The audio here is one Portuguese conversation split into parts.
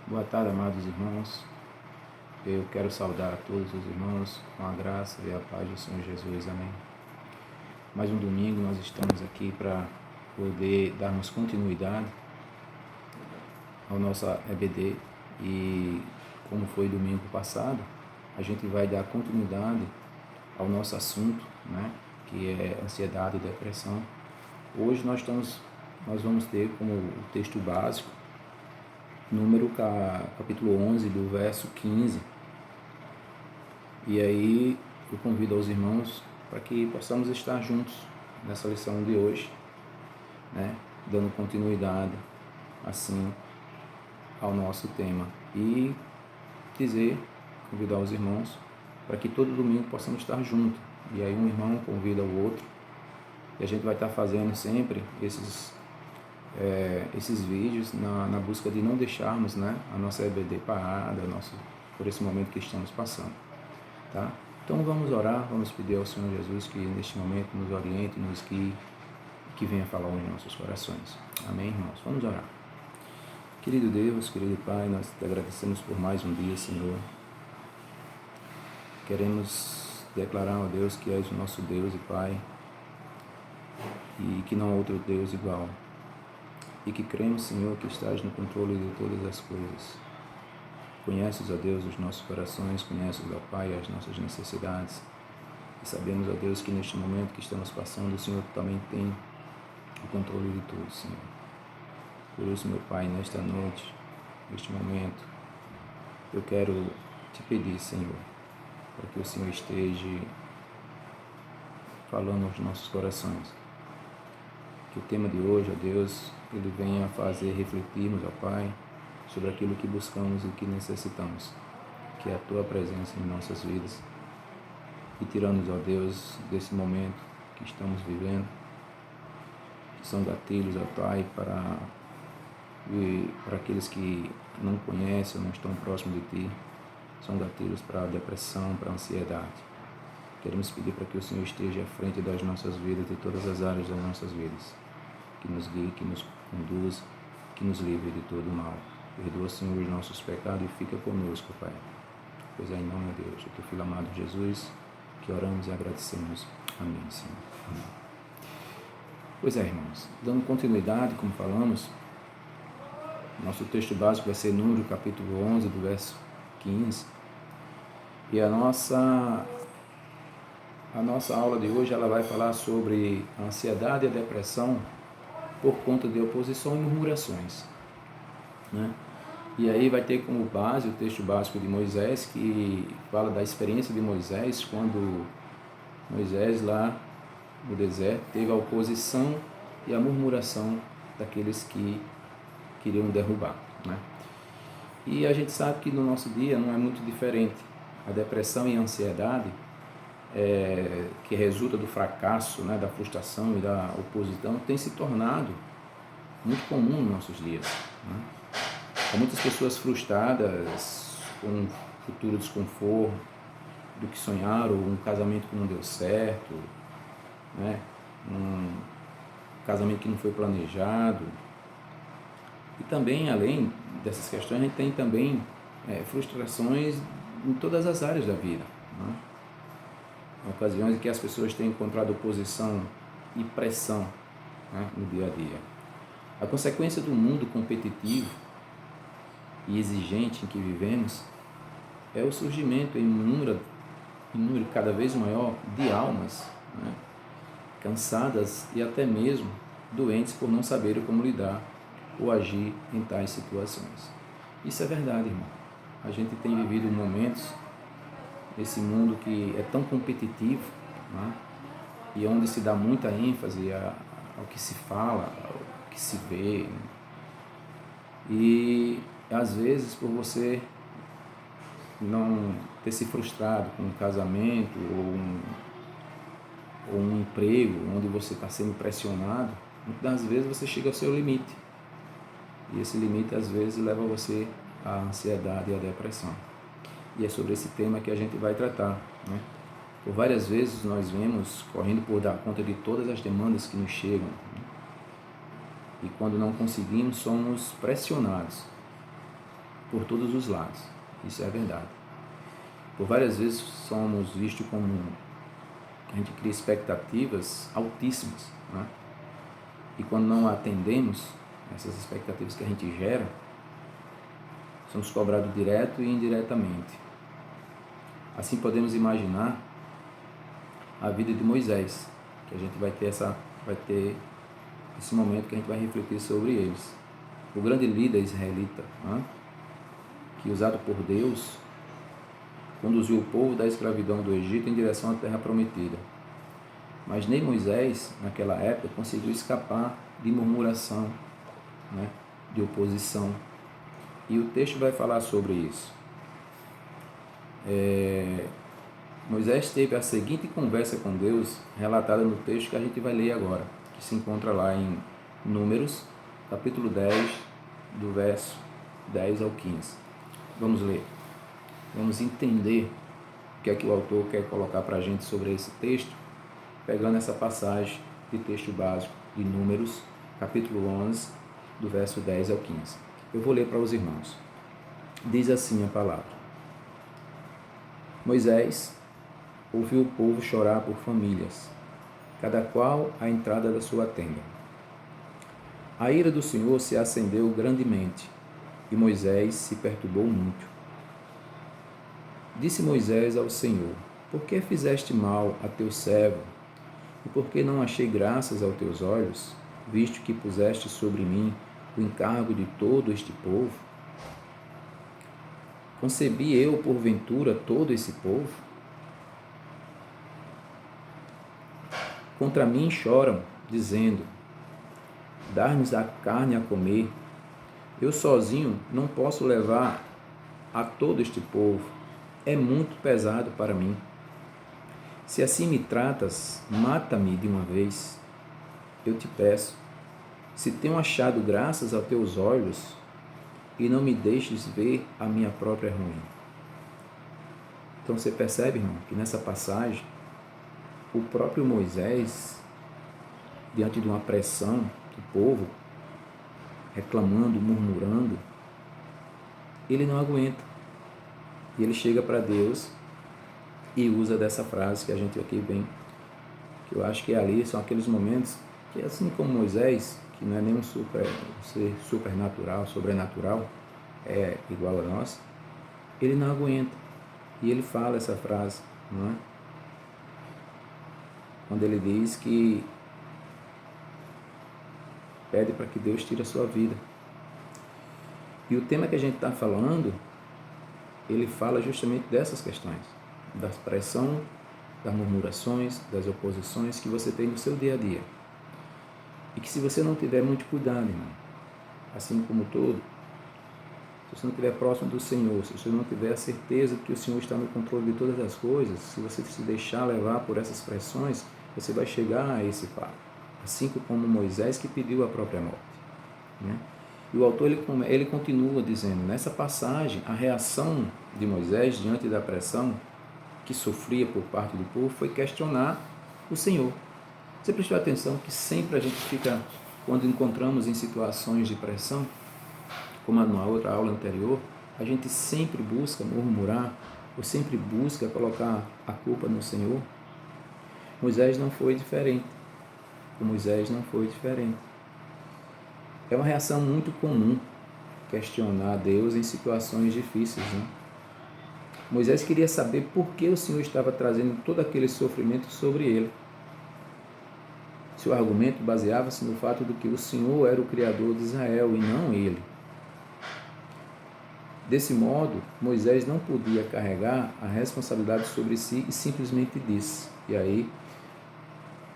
Boa tarde, amados irmãos. Eu quero saudar a todos os irmãos com a graça e a paz do Senhor Jesus. Amém. Mais um domingo nós estamos aqui para poder darmos continuidade ao nosso EBD e, como foi domingo passado, a gente vai dar continuidade ao nosso assunto, né, que é ansiedade e depressão. Hoje nós vamos ter como texto básico capítulo 11, do verso 15. E aí eu convido aos irmãos para que possamos estar juntos nessa lição de hoje, né, dando continuidade assim ao nosso tema. E convidar os irmãos para que todo domingo possamos estar juntos. E aí um irmão convida o outro. E a gente vai estar fazendo sempre esses vídeos na busca de não deixarmos, né, a nossa EBD parada, por esse momento que estamos passando. Tá? Então vamos orar, vamos pedir ao Senhor Jesus que neste momento nos oriente, nos guie, que venha falar aos nossos corações. Amém, irmãos? Vamos orar. Querido Deus, querido Pai, nós te agradecemos por mais um dia, Senhor. Queremos declarar, ó Deus, que és o nosso Deus e Pai, e que não há outro Deus igual. E que cremos, Senhor, que estás no controle de todas as coisas. Conheces, ó Deus, os nossos corações, conheces, ó Pai, as nossas necessidades. E sabemos, ó Deus, que neste momento que estamos passando, o Senhor também tem o controle de tudo, Senhor. Por isso, meu Pai, nesta noite, neste momento, eu quero te pedir, Senhor, para que o Senhor esteja falando aos nossos corações. Que o tema de hoje, ó Deus, ele venha fazer refletirmos, ó Pai, sobre aquilo que buscamos e que necessitamos, que é a Tua presença em nossas vidas. E tirando-nos, ó Deus, desse momento que estamos vivendo, que são gatilhos, ó Pai, para aqueles que não conhecem, não estão próximos de Ti, são gatilhos para a depressão, para a ansiedade. Queremos pedir para que o Senhor esteja à frente das nossas vidas, de todas as áreas das nossas vidas, que nos guie, que nos conduza, que nos livre de todo o mal. Perdoa, Senhor, os nossos pecados e fica conosco, Pai. Pois é em nome de Deus, o Teu Filho amado Jesus, que oramos e agradecemos. Amém, Senhor. Amém. Pois é, irmãos, dando continuidade, como falamos, nosso texto básico vai ser Número capítulo 11, do verso 15. E a nossa aula de hoje ela vai falar sobre a ansiedade e a depressão por conta de oposição e murmurações, né? E aí vai ter como base o texto básico de Moisés, que fala da experiência de Moisés, quando Moisés lá no deserto teve a oposição e a murmuração daqueles que queriam derrubar, né? E a gente sabe que no nosso dia não é muito diferente. A depressão e a ansiedade, que resulta do fracasso, né, da frustração e da oposição, tem se tornado muito comum nos nossos dias, né? Há muitas pessoas frustradas com um futuro desconforto do que sonharam, um casamento que não deu certo, né? Um casamento que não foi planejado. E também, além dessas questões, a gente tem também frustrações em todas as áreas da vida, né? Ocasiões em que as pessoas têm encontrado oposição e pressão, né, no dia a dia. A consequência do mundo competitivo e exigente em que vivemos é o surgimento em número cada vez maior de almas, né, cansadas e até mesmo doentes por não saberem como lidar ou agir em tais situações. Isso é verdade, irmão. A gente tem vivido momentos nesse mundo que é tão competitivo, né, e onde se dá muita ênfase ao que se fala, ao que se vê, né? E às vezes, por você não ter se frustrado com um casamento ou um emprego onde você está sendo pressionado, muitas das vezes você chega ao seu limite. E esse limite, às vezes, leva você à ansiedade e à depressão. E é sobre esse tema que a gente vai tratar, né? Por várias vezes nós vemos correndo por dar conta de todas as demandas que nos chegam, né? E quando não conseguimos, somos pressionados por todos os lados. Isso é verdade. Por várias vezes somos vistos como... A gente cria expectativas altíssimas, né? E quando não atendemos essas expectativas que a gente gera, somos cobrados direto e indiretamente. Assim podemos imaginar a vida de Moisés, que a gente vai ter esse momento que a gente vai refletir sobre eles. O grande líder israelita, né, que usado por Deus, conduziu o povo da escravidão do Egito em direção à terra prometida. Mas nem Moisés, naquela época, conseguiu escapar de murmuração, né, de oposição. E o texto vai falar sobre isso. Moisés teve a seguinte conversa com Deus, relatada no texto que a gente vai ler agora, que se encontra lá em Números, capítulo 10, do verso 10 ao 15. Vamos ler. Vamos entender o que é que o autor quer colocar para a gente sobre esse texto, pegando essa passagem de texto básico de Números, capítulo 11, do verso 10 ao 15. Eu vou ler para os irmãos. Diz assim a palavra. Moisés ouviu o povo chorar por famílias, cada qual à entrada da sua tenda. A ira do Senhor se acendeu grandemente, e Moisés se perturbou muito. Disse Moisés ao Senhor: Por que fizeste mal a teu servo? E por que não achei graças aos teus olhos, visto que puseste sobre mim o encargo de todo este povo? Concebi eu, porventura, todo esse povo? Contra mim choram, dizendo: Dar-nos a carne a comer. Eu sozinho não posso levar a todo este povo. É muito pesado para mim. Se assim me tratas, mata-me de uma vez. Eu te peço, se tenho achado graças aos teus olhos, e não me deixes ver a minha própria ruína. Então você percebe, irmão, que nessa passagem, o próprio Moisés, diante de uma pressão do povo, reclamando, murmurando, ele não aguenta. E ele chega para Deus e usa dessa frase que a gente aqui vem, que eu acho que ali são aqueles momentos que, assim como Moisés, que não é nenhum ser supernatural, sobrenatural, é igual a nós, ele não aguenta. E ele fala essa frase, não é? Quando ele diz que pede para que Deus tire a sua vida. E o tema que a gente está falando, ele fala justamente dessas questões, da pressão, das murmurações, das oposições que você tem no seu dia a dia. E que se você não tiver muito cuidado, irmão, assim como todo, se você não estiver próximo do Senhor, se você não tiver a certeza de que o Senhor está no controle de todas as coisas, se você se deixar levar por essas pressões, você vai chegar a esse fato. Assim como Moisés, que pediu a própria morte, né? E o autor ele continua dizendo, nessa passagem, a reação de Moisés diante da pressão que sofria por parte do povo foi questionar o Senhor. Você prestou atenção que sempre a gente fica, quando encontramos em situações de pressão, como na outra aula anterior, a gente sempre busca murmurar, ou sempre busca colocar a culpa no Senhor. Moisés não foi diferente. Com Moisés não foi diferente. É uma reação muito comum questionar Deus em situações difíceis, né? Moisés queria saber por que o Senhor estava trazendo todo aquele sofrimento sobre ele. Seu argumento baseava-se no fato de que o Senhor era o Criador de Israel e não ele. Desse modo, Moisés não podia carregar a responsabilidade sobre si e simplesmente disse. E aí,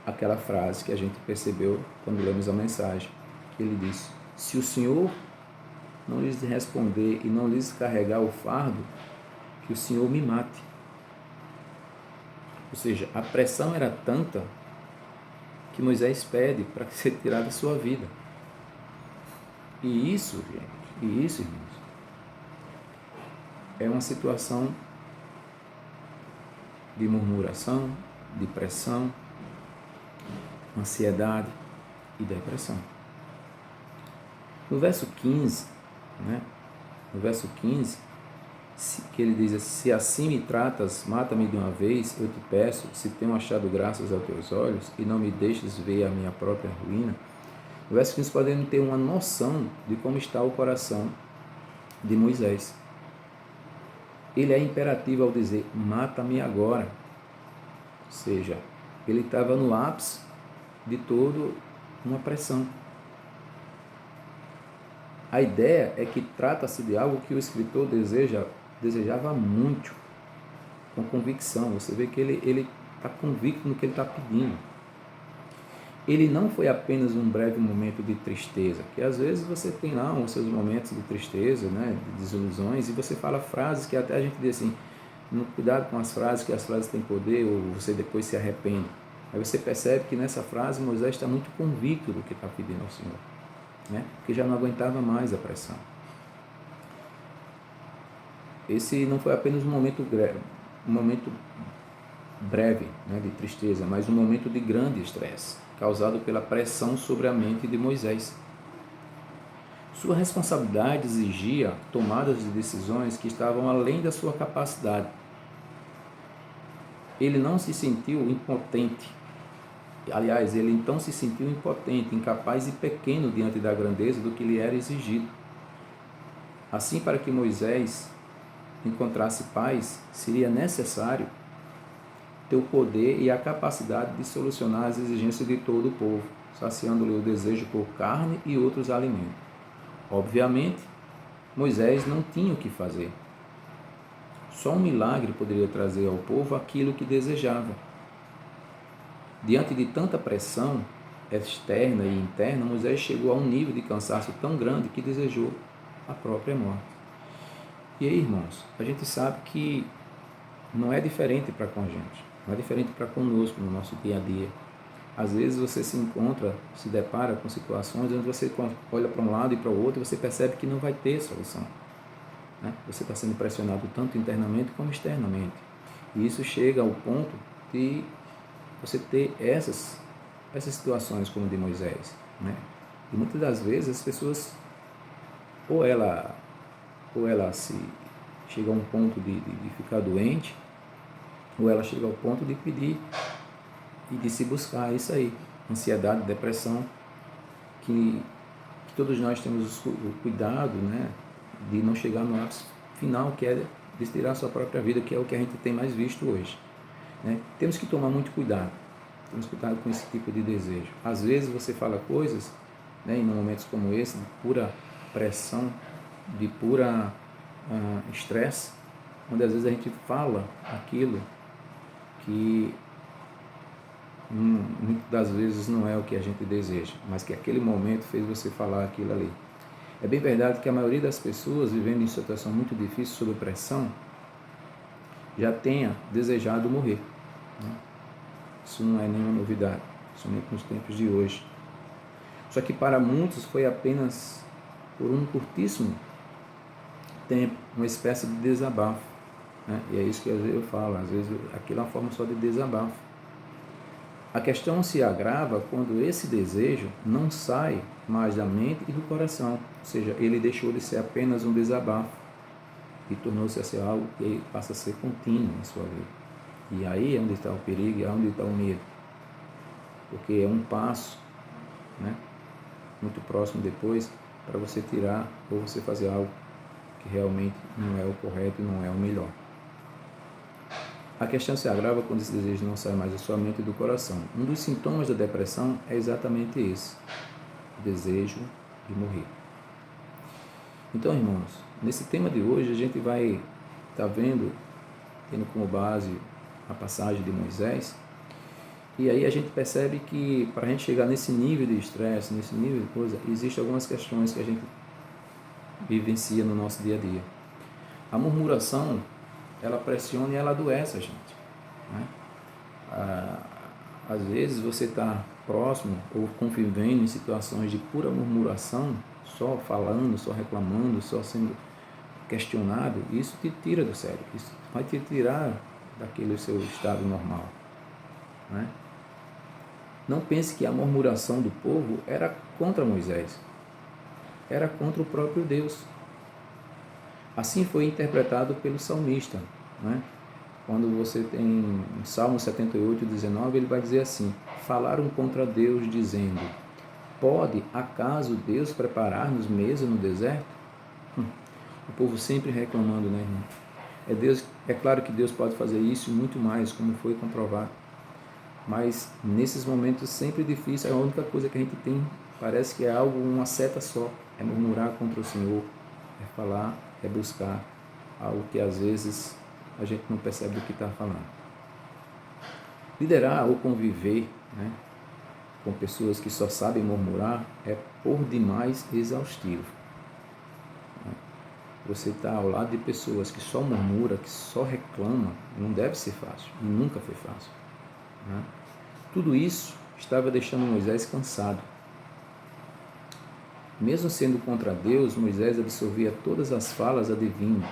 aquela frase que a gente percebeu quando lemos a mensagem, que ele disse: se o Senhor não lhes responder e não lhes carregar o fardo, que o Senhor me mate. Ou seja, a pressão era tanta que Moisés pede para ser tirado da sua vida. E isso, irmãos, é uma situação de murmuração, de pressão, ansiedade e depressão. No verso 15, né, no verso 15, que ele diz: se assim me tratas, mata-me de uma vez, eu te peço, se tenho achado graças aos teus olhos, e não me deixes ver a minha própria ruína. No verso 15 podemos ter uma noção de como está o coração de Moisés. Ele é imperativo ao dizer: mata-me agora. Ou seja, ele estava no ápice de toda uma pressão. A ideia é que trata-se de algo que o escritor desejava muito, com convicção. Você vê que ele está convicto no que ele está pedindo. Ele não foi apenas um breve momento de tristeza, que às vezes você tem lá os seus momentos de tristeza, né, de desilusões, e você fala frases que até a gente diz assim: cuidado com as frases, que as frases têm poder, ou você depois se arrepende. Aí você percebe que nessa frase Moisés está muito convicto do que está pedindo ao Senhor, né, porque já não aguentava mais a pressão. Esse não foi apenas um momento breve, né, de tristeza, mas um momento de grande estresse, causado pela pressão sobre a mente de Moisés. Sua responsabilidade exigia tomadas de decisões que estavam além da sua capacidade. Ele não se sentiu impotente. Aliás, ele então se sentiu impotente, incapaz e pequeno diante da grandeza do que lhe era exigido. Assim, para que Moisés encontrasse paz, seria necessário ter o poder e a capacidade de solucionar as exigências de todo o povo, saciando-lhe o desejo por carne e outros alimentos. Obviamente, Moisés não tinha o que fazer. Só um milagre poderia trazer ao povo aquilo que desejava. Diante de tanta pressão externa e interna, Moisés chegou a um nível de cansaço tão grande que desejou a própria morte. E aí, irmãos, a gente sabe que não é diferente para com a gente, não é diferente para conosco no nosso dia a dia. Às vezes você se depara com situações onde você olha para um lado e para o outro e você percebe que não vai ter solução, né? Você está sendo pressionado tanto internamente como externamente. E isso chega ao ponto de você ter essas situações como a de Moisés, né? E muitas das vezes as pessoas, ou ela se chega a um ponto de ficar doente, ou ela chega ao ponto de pedir e de se buscar isso aí, ansiedade, depressão, que todos nós temos o cuidado, né, de não chegar no ápice final, que é de tirar a sua própria vida, que é o que a gente tem mais visto hoje, né? Temos que tomar muito cuidado, com esse tipo de desejo. Às vezes você fala coisas, né, em momentos como esse, de pura pressão, de pura estresse, onde às vezes a gente fala aquilo que muitas das vezes não é o que a gente deseja, mas que aquele momento fez você falar aquilo ali. É bem verdade que a maioria das pessoas vivendo em situação muito difícil, sob pressão, já tenha desejado morrer, né? Isso não é nenhuma novidade, somente nos tempos de hoje. Só que para muitos foi apenas por um curtíssimo tempo, uma espécie de desabafo, né? E é isso que às vezes eu falo, às vezes aquilo é uma forma só de desabafo. A questão se agrava quando esse desejo não sai mais da mente e do coração, ou seja, ele deixou de ser apenas um desabafo e tornou-se a ser algo que passa a ser contínuo na sua vida. E aí é onde está o perigo, é onde está o medo, porque é um passo, né, muito próximo depois para você tirar ou você fazer algo que realmente não é o correto e não é o melhor. A questão se agrava quando esse desejo não sai mais da sua mente e do coração. Um dos sintomas da depressão é exatamente esse: o desejo de morrer. Então, irmãos, nesse tema de hoje a gente vai estar tendo como base a passagem de Moisés, e aí a gente percebe que para a gente chegar nesse nível de estresse, nesse nível de coisa, existem algumas questões que a gente vivencia no nosso dia a dia. A murmuração, ela pressiona e ela adoece a gente, né? Às vezes você está próximo ou convivendo em situações de pura murmuração, só falando, só reclamando, só sendo questionado, isso te tira do sério, isso vai te tirar daquele seu estado normal, né? Não pense que a murmuração do povo era contra Moisés, era contra o próprio Deus. Assim foi interpretado pelo salmista, né? Quando você tem em Salmo 78, 19, ele vai dizer assim: falaram contra Deus dizendo, pode acaso Deus preparar-nos mesa no deserto? O povo sempre reclamando, né, irmão? É claro que Deus pode fazer isso e muito mais, como foi comprovado. Mas nesses momentos sempre difíceis, a única coisa que a gente tem parece que é algo, uma seta só, é murmurar contra o Senhor, é falar, é buscar algo que às vezes a gente não percebe o que está falando. Liderar ou conviver, né, com pessoas que só sabem murmurar é por demais exaustivo. Você está ao lado de pessoas que só murmuram, que só reclamam, não deve ser fácil, nunca foi fácil, né? Tudo isso estava deixando Moisés cansado. Mesmo sendo contra Deus, Moisés absorvia todas as falas adivinhas,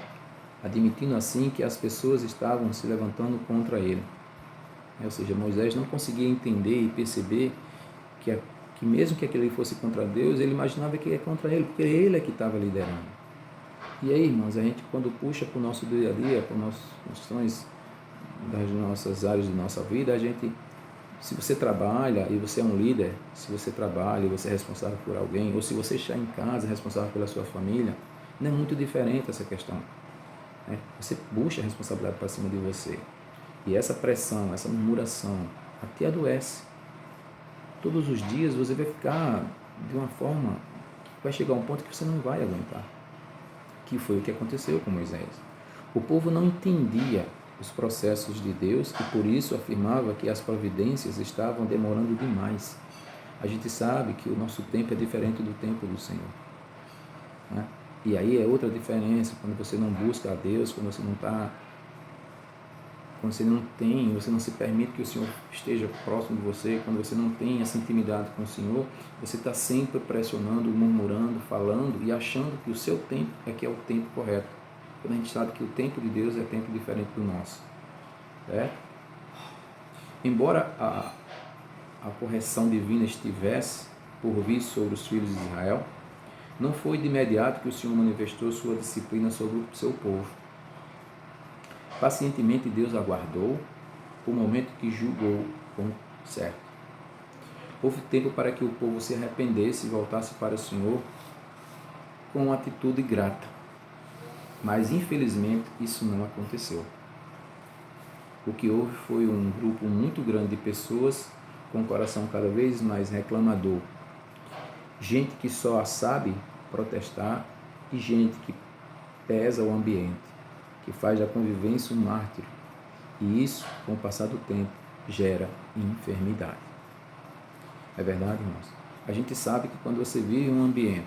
admitindo assim que as pessoas estavam se levantando contra ele. Ou seja, Moisés não conseguia entender e perceber que mesmo que aquele fosse contra Deus, ele imaginava que era contra ele, porque ele é que estava liderando. E aí, irmãos, a gente quando puxa para o nosso dia a dia, para as nossas questões das nossas áreas de nossa vida, a gente, se você trabalha e você é um líder, se você trabalha e você é responsável por alguém, ou se você está em casa responsável pela sua família, não é muito diferente essa questão, né? Você puxa a responsabilidade para cima de você. E essa pressão, essa murmuração, até adoece. Todos os dias você vai ficar de uma forma que vai chegar a um ponto que você não vai aguentar. Que foi o que aconteceu com Moisés. O povo não entendia os processos de Deus e por isso afirmava que as providências estavam demorando demais. A gente sabe que o nosso tempo é diferente do tempo do Senhor, né? E aí é outra diferença, quando você não busca a Deus, quando você você não se permite que o Senhor esteja próximo de você, quando você não tem essa intimidade com o Senhor, você está sempre pressionando, murmurando, falando e achando que o seu tempo é que é o tempo correto, quando a gente sabe que o tempo de Deus é tempo diferente do nosso, certo? Embora a correção divina estivesse por vir sobre os filhos de Israel, não foi de imediato que o Senhor manifestou sua disciplina sobre o seu povo. Pacientemente Deus aguardou o momento que julgou com certo. Houve tempo para que o povo se arrependesse e voltasse para o Senhor com uma atitude grata. Mas infelizmente isso não aconteceu. O que houve foi um grupo muito grande de pessoas com o coração cada vez mais reclamador. Gente que só sabe protestar e gente que pesa o ambiente, que faz da convivência um mártir. E isso, com o passar do tempo, gera enfermidade. É verdade, irmãos? A gente sabe que quando você vive um ambiente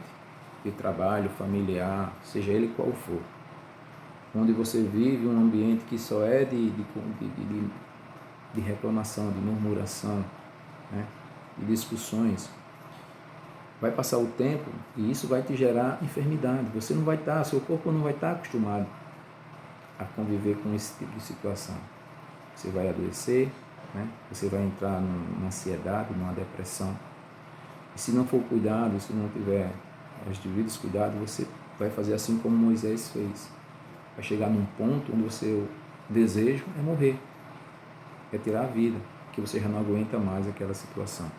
de trabalho familiar, seja ele qual for, onde você vive um ambiente que só é de reclamação, de murmuração, né, de discussões, vai passar o tempo e isso vai te gerar enfermidade. Você não vai estar, seu corpo não vai estar acostumado a conviver com esse tipo de situação. Você vai adoecer, né? Você vai entrar numa ansiedade, numa depressão. E se não for cuidado, se não tiver os devidos cuidados, você vai fazer assim como Moisés fez. Vai chegar num ponto onde o desejo é morrer, é tirar a vida, que você já não aguenta mais aquela situação.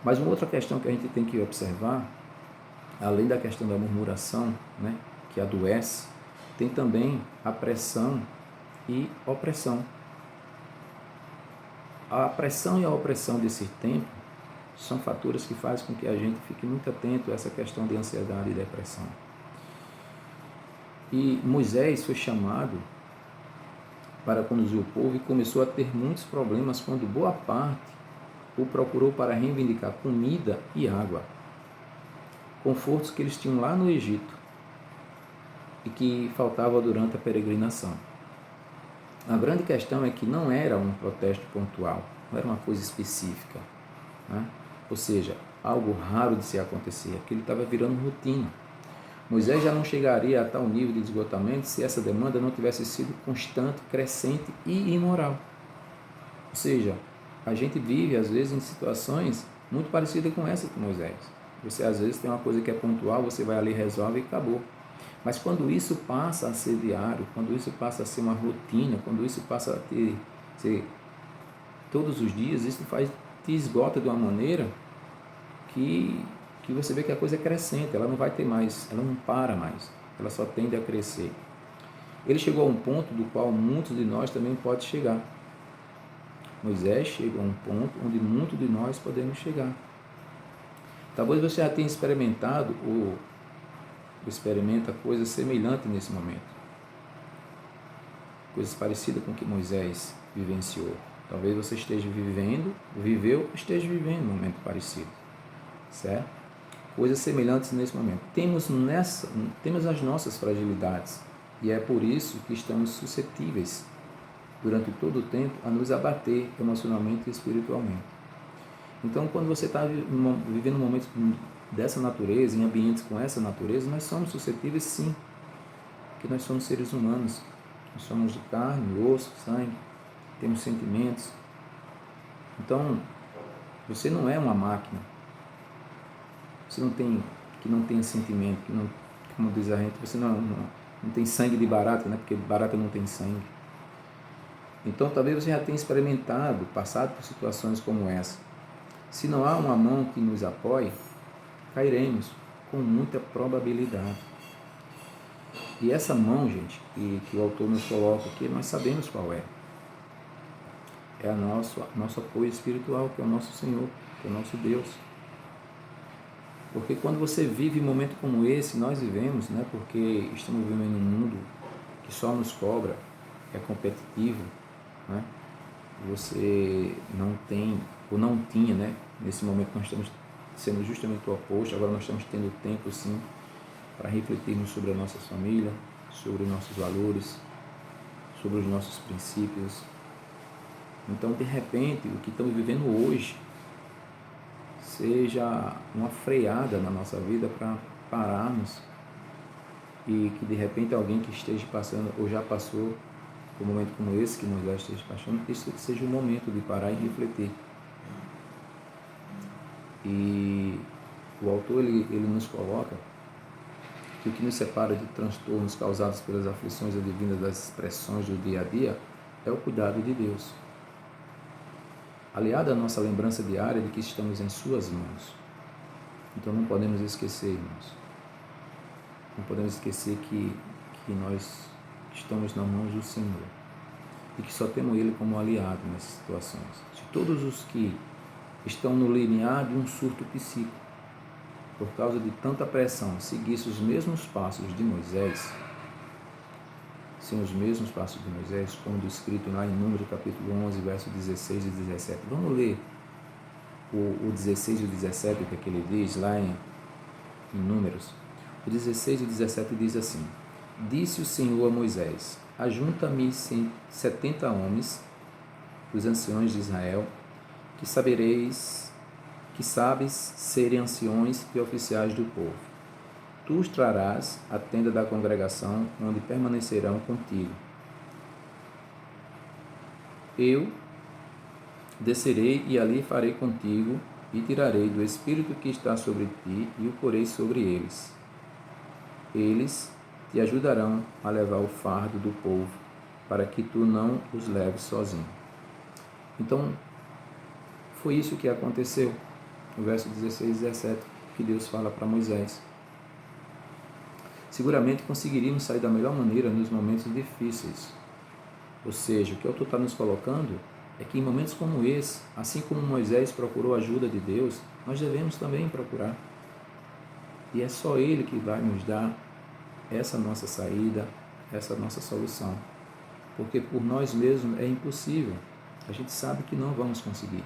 Mas uma outra questão que a gente tem que observar, além da questão da murmuração, né, que adoece, tem também a pressão e opressão. A pressão e a opressão desse tempo são fatores que fazem com que a gente fique muito atento a essa questão de ansiedade e depressão. E Moisés foi chamado para conduzir o povo e começou a ter muitos problemas quando boa parte o procurou para reivindicar comida e água, confortos que eles tinham lá no Egito e que faltava durante a peregrinação. A grande questão é que não era um protesto pontual, não era uma coisa específica, né? Ou seja, algo raro de se acontecer, aquilo estava virando rotina. Moisés já não chegaria a tal nível de esgotamento se essa demanda não tivesse sido constante, crescente e imoral. Ou seja, a gente vive às vezes em situações muito parecidas com essa com Moisés. Você às vezes tem uma coisa que é pontual, você vai ali, resolve e acabou. Mas quando isso passa a ser diário, quando isso passa a ser uma rotina, quando isso passa a ser todos os dias, isso te esgota de uma maneira que você vê que a coisa é crescente, ela não vai ter mais, ela não para mais, ela só tende a crescer. Ele chegou a um ponto do qual muitos de nós também podem chegar. Moisés chegou a um ponto onde muitos de nós podemos chegar. Talvez você já tenha experimentado ou experimenta coisas semelhantes nesse momento. Coisas parecidas com o que Moisés vivenciou. Talvez você esteja viveu, esteja vivendo um momento parecido. Certo? Coisas semelhantes nesse momento. Temos as nossas fragilidades. E é por isso que estamos suscetíveis, durante todo o tempo, a nos abater emocionalmente e espiritualmente. Então, quando você está vivendo momentos dessa natureza, em ambientes com essa natureza, nós somos suscetíveis sim, porque nós somos seres humanos. Nós somos de carne, osso, sangue, temos sentimentos. Então, você não é uma máquina. Você não tem sentimento, como diz a gente, você não tem sangue de barata, né? Porque barata não tem sangue. Então, talvez você já tenha experimentado, passado por situações como essa. Se não há uma mão que nos apoie, cairemos com muita probabilidade. E essa mão, gente, que o autor nos coloca aqui, nós sabemos qual é. É nosso apoio espiritual, que é o nosso Senhor, que é o nosso Deus. Porque quando você vive um momento como esse, nós vivemos, né? Porque estamos vivendo em um mundo que só nos cobra, é competitivo, né? Você não tem, ou não tinha, né? Nesse momento nós estamos sendo justamente o oposto, agora nós estamos tendo tempo, sim, para refletirmos sobre a nossa família, sobre os nossos valores, sobre os nossos princípios. Então, de repente, o que estamos vivendo hoje seja uma freada na nossa vida para pararmos e que de repente alguém que esteja passando ou já passou por um momento como esse que Moisés esteja passando, que isso seja um momento de parar e refletir. E o autor ele nos coloca que o que nos separa de transtornos causados pelas aflições advindas das expressões do dia a dia é o cuidado de Deus, aliado à nossa lembrança diária de que estamos em suas mãos. Então não podemos esquecer, irmãos. Não podemos esquecer que nós estamos nas mãos do Senhor e que só temos Ele como aliado nessas situações. Se todos os que estão no limiar de um surto psíquico, por causa de tanta pressão, seguissem os mesmos passos de Moisés, sim, os mesmos passos de Moisés, como descrito lá em Números capítulo 11, versos 16 e 17. Vamos ler o 16 e o 17, o que é que ele diz lá em Números. O 16 e o 17 diz assim: Disse o Senhor a Moisés: Ajunta-me 70 homens, os anciões de Israel, que sabes serem anciões e oficiais do povo. Tu os trarás à tenda da congregação, onde permanecerão contigo. Eu descerei e ali farei contigo, e tirarei do Espírito que está sobre ti, e o porei sobre eles. Eles te ajudarão a levar o fardo do povo, para que tu não os leves sozinho. Então, foi isso que aconteceu. No verso 16 e 17, que Deus fala para Moisés. Seguramente conseguiríamos sair da melhor maneira nos momentos difíceis. Ou seja, o que o autor está nos colocando é que em momentos como esse, assim como Moisés procurou a ajuda de Deus, nós devemos também procurar. E é só Ele que vai nos dar essa nossa saída, essa nossa solução. Porque por nós mesmos é impossível. A gente sabe que não vamos conseguir.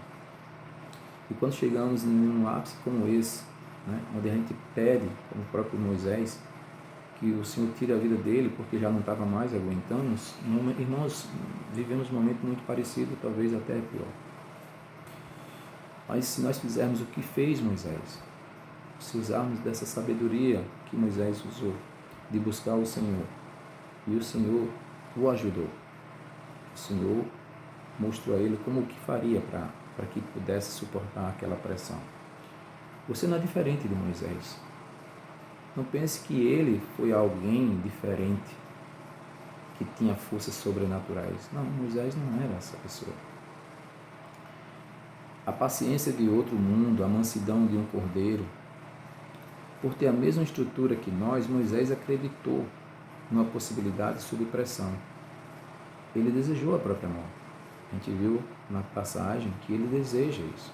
E quando chegamos em um ápice como esse, né, onde a gente pede, como o próprio Moisés, que o Senhor tire a vida dele, porque já não estava mais aguentando, irmãos, vivemos um momento muito parecido, talvez até pior. Mas se nós fizermos o que fez Moisés, se usarmos dessa sabedoria que Moisés usou, de buscar o Senhor, e o Senhor o ajudou, o Senhor mostrou a ele como o que faria para que pudesse suportar aquela pressão. Você não é diferente de Moisés. Não pense que ele foi alguém diferente, que tinha forças sobrenaturais. Não, Moisés não era essa pessoa. A paciência de outro mundo, a mansidão de um cordeiro, por ter a mesma estrutura que nós, Moisés acreditou numa possibilidade sob pressão. Ele desejou a própria morte. A gente viu na passagem que ele deseja isso.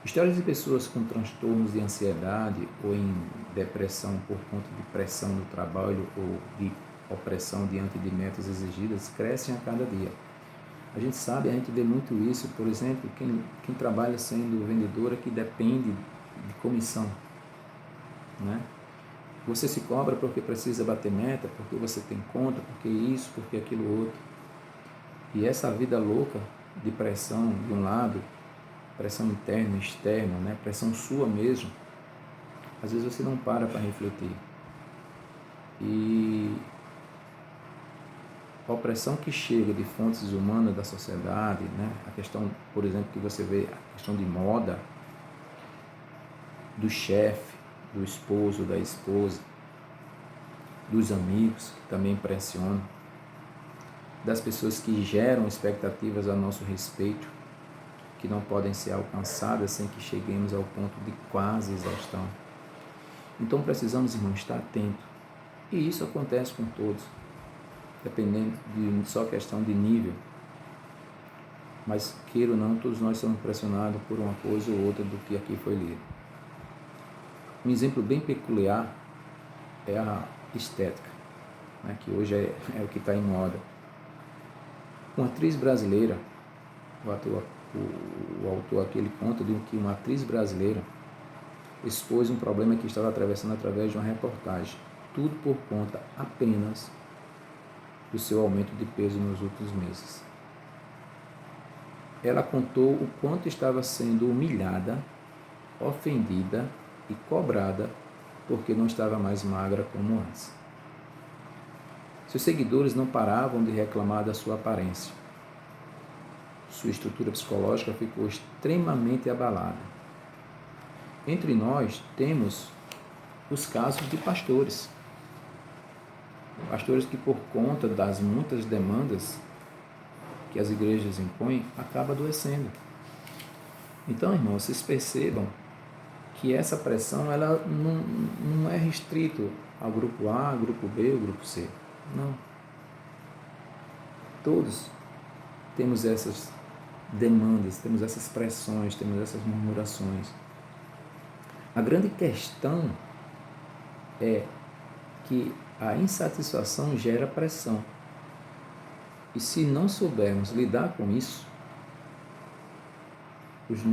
Histórias de pessoas com transtornos de ansiedade ou em depressão por conta de pressão no trabalho ou de opressão diante de metas exigidas crescem a cada dia. A gente sabe, a gente vê muito isso, por exemplo, quem trabalha sendo vendedora que depende de comissão, né? Você se cobra porque precisa bater meta, porque você tem conta, porque isso, porque aquilo outro. E essa vida louca de pressão de um lado, pressão interna, externa, né? Pressão sua mesmo, às vezes você não para refletir. E a opressão que chega de fontes humanas da sociedade, né? A questão, por exemplo, que você vê, a questão de moda, do chefe, do esposo, da esposa, dos amigos, que também pressionam, das pessoas que geram expectativas a nosso respeito, que não podem ser alcançadas sem que cheguemos ao ponto de quase exaustão. Então precisamos, irmãos, estar atentos. E isso acontece com todos, dependendo de só questão de nível. Mas, queira ou não, todos nós somos pressionados por uma coisa ou outra do que aqui foi lido. Um exemplo bem peculiar é a estética, né, que hoje é o que está em moda. Uma atriz brasileira, o autor aqui ele conta de que uma atriz brasileira expôs um problema que estava atravessando através de uma reportagem. Tudo por conta apenas do seu aumento de peso nos últimos meses. Ela contou o quanto estava sendo humilhada, ofendida e cobrada porque não estava mais magra como antes. Seus seguidores não paravam de reclamar da sua aparência. Sua estrutura psicológica ficou extremamente abalada. Entre nós temos os casos de pastores. Pastores que, por conta das muitas demandas que as igrejas impõem, acabam adoecendo. Então, irmãos, vocês percebam que essa pressão ela não é restrito ao grupo A, grupo B ou grupo C. Não. Todos temos essas demandas, temos essas pressões, temos essas murmurações. A grande questão é que a insatisfação gera pressão. E se não soubermos lidar com isso, os